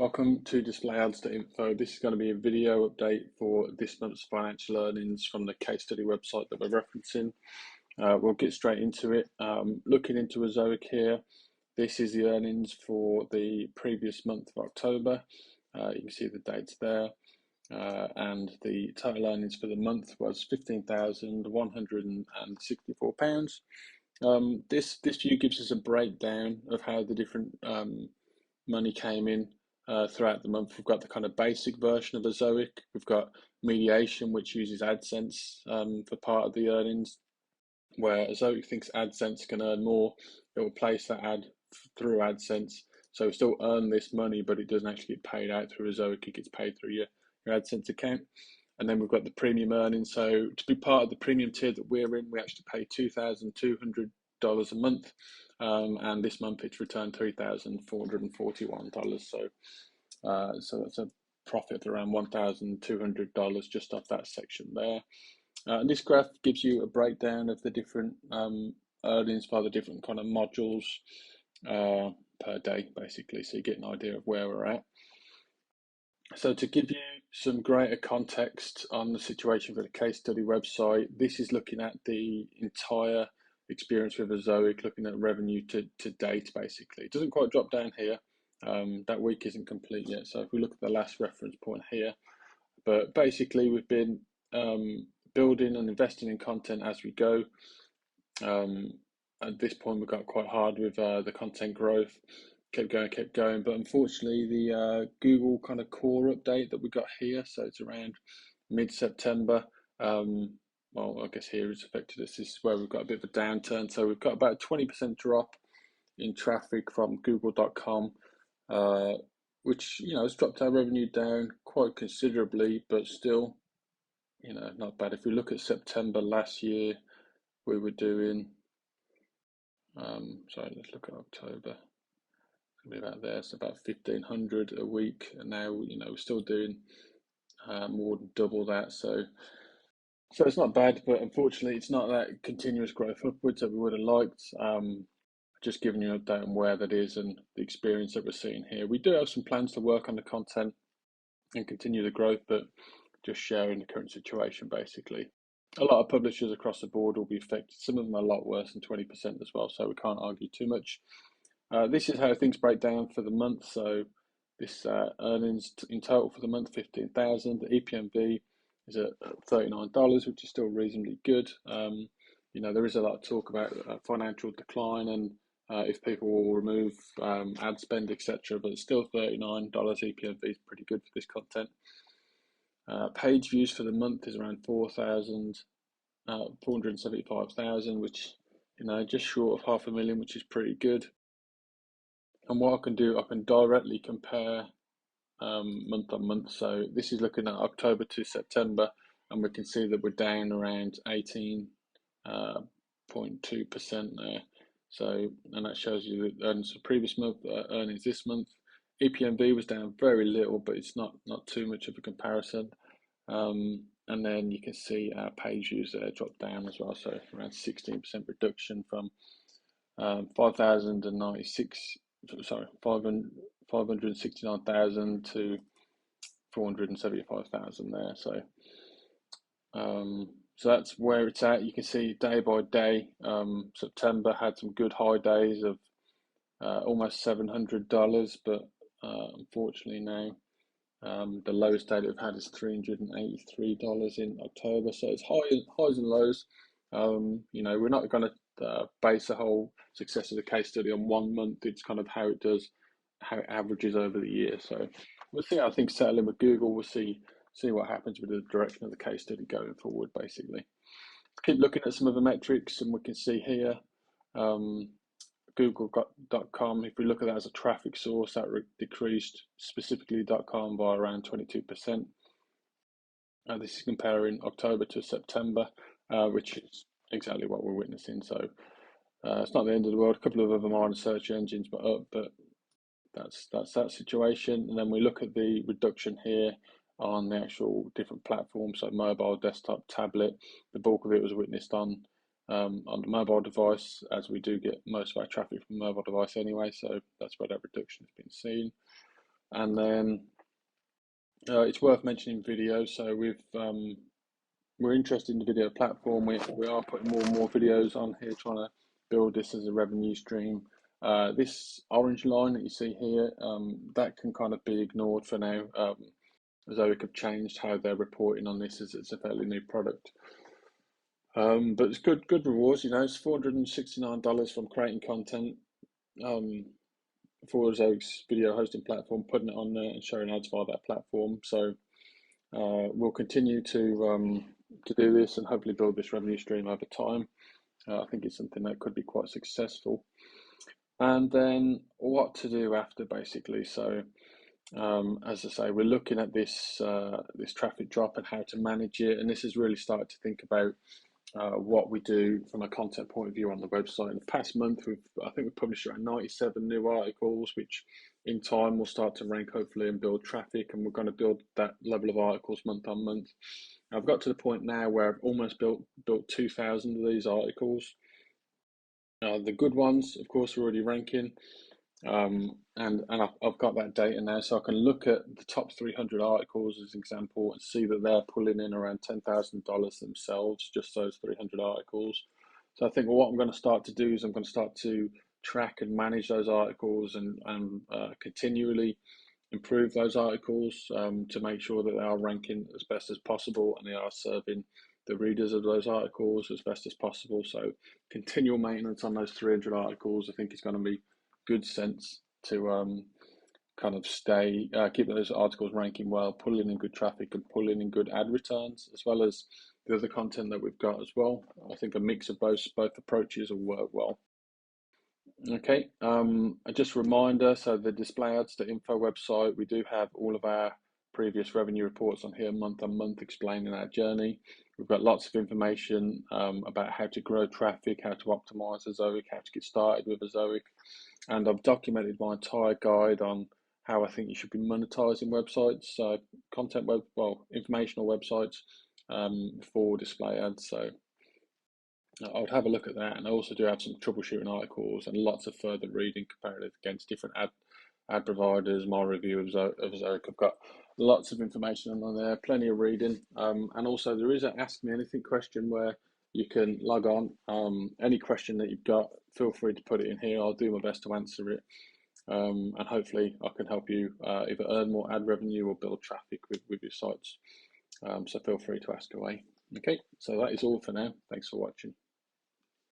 Welcome to displayads.info. This is going to be a video update for this month's financial earnings from the case study website that we're referencing. We'll get straight into it. Looking into Ezoic here, this is the earnings for the previous month of October. You can see the dates there. And the total earnings for the month was £15,164. This view gives us a breakdown of how the different money came in throughout the month. We've got the kind of basic version of Ezoic. We've got mediation, which uses AdSense for part of the earnings, where Ezoic thinks AdSense can earn more. It will place that ad through AdSense, so we still earn this money, but it doesn't actually get paid out through Ezoic. It gets paid through your AdSense account. And then we've got the premium earnings. So to be part of the premium tier that we're in, we actually pay $2,200 a month, and this month it's returned $3,441. So that's a profit of around $1,200 just off that section there. And this graph gives you a breakdown of the different earnings for the different kind of modules per day, basically, so you get an idea of where we're at. So to give you some greater context on the situation for the case study website, this is looking at the entire experience with Ezoic, looking at revenue to date, basically. It doesn't quite drop down here. That week isn't complete yet. So if we look at the last reference point here, but basically we've been building and investing in content as we go. At this point, we got quite hard with the content growth. Kept going, but unfortunately the Google kind of core update that we got here, so it's around mid-September, well, I guess here it's affected us. This is where we've got a bit of a downturn, so we've got about a 20% drop in traffic from google.com, which, you know, has dropped our revenue down quite considerably, but still, you know, not bad. If we look at September last year, we were doing sorry, let's look at October. Be about there, so about 1,500 a week, and now, you know, we're still doing more than double that. So it's not bad, but unfortunately, it's not that continuous growth upwards that we would have liked. Just giving you an update on where that is and the experience that we're seeing here. We do have some plans to work on the content and continue the growth, but just sharing the current situation, basically. A lot of publishers across the board will be affected. Some of them are a lot worse than 20% as well, so we can't argue too much. This is how things break down for the month. So this earnings in total for the month, 15,000. The EPMV is at $39, which is still reasonably good. You know, there is a lot of talk about financial decline and if people will remove ad spend, etc. But it's still $39. EPMV is pretty good for this content. Page views for the month is around 475,000, which, you know, just short of 500,000, which is pretty good. And what I can do, I can directly compare month on month. So this is looking at October to September, and we can see that we're down around 18.2% there. So, and that shows you the earnings for previous month, earnings this month. EPMV was down very little, but it's not too much of a comparison. And then you can see our page views there drop down as well, so around 16% reduction from 569,000 to 475,000 there. So that's where it's at. You can see day by day. September had some good high days of almost $700, but unfortunately now the lowest day that we've had is $383 in October. So it's highs and lows. You know, we're not going to base the whole success of the case study on 1 month. It's kind of how it averages over the year. So we'll see how things settle in with Google. We'll see what happens with the direction of the case study going forward, basically. Keep looking at some of the metrics, and we can see here google.com, if we look at that as a traffic source, that decreased specifically .com by around 22%. This is comparing October to September, which is exactly what we're witnessing. So it's not the end of the world. A couple of them are on search engines, but that's that situation. And then we look at the reduction here on the actual different platforms, so mobile, desktop, tablet. The bulk of it was witnessed on the mobile device, as we do get most of our traffic from mobile device anyway, so that's where that reduction has been seen. And then it's worth mentioning video. So we're interested in the video platform. We are putting more and more videos on here, trying to build this as a revenue stream. This orange line that you see here, that can kind of be ignored for now. Ezoic have changed how they're reporting on this, as it's a fairly new product. But it's good rewards. It's $469 from creating content for Ezogic's video hosting platform, putting it on there and sharing ads via that platform. So we'll continue to do this and hopefully build this revenue stream over time. I think it's something that could be quite successful. And then what to do after, basically. So as I say, we're looking at this this traffic drop and how to manage it. And this has really started to think about what we do from a content point of view on the website. In the past month, I think we've published around 97 new articles, which in time will start to rank hopefully and build traffic, and we're going to build that level of articles month on month. I've got to the point now where I've almost built 2,000 of these articles. The good ones, of course, are already ranking, and I've got that data now, so I can look at the top 300 articles as an example and see that they're pulling in around $10,000 themselves, just those 300 articles. So I think what I'm going to start to do is I'm going to start to track and manage those articles and continually improve those articles to make sure that they are ranking as best as possible and they are serving the readers of those articles as best as possible. So continual maintenance on those 300 articles, I think, is going to be good sense to kind of keep those articles ranking well, pulling in good traffic and pulling in good ad returns, as well as the other content that we've got as well. I think a mix of both approaches will work well. Okay, just a reminder, so the display ads, the info website, we do have all of our previous revenue reports on here month on month explaining our journey. We've got lots of information about how to grow traffic, how to optimize Ezoic, how to get started with Ezoic, and I've documented my entire guide on how I think you should be monetizing websites, informational websites for display ads. So I would have a look at that, and I also do have some troubleshooting articles and lots of further reading comparative against different ad providers. My review of Ezoic, I've got lots of information on there, plenty of reading, and also there is an Ask Me Anything question where you can log on. Any question that you've got, feel free to put it in here. I'll do my best to answer it, and hopefully I can help you either earn more ad revenue or build traffic with your sites. So feel free to ask away. Okay, so that is all for now. Thanks for watching.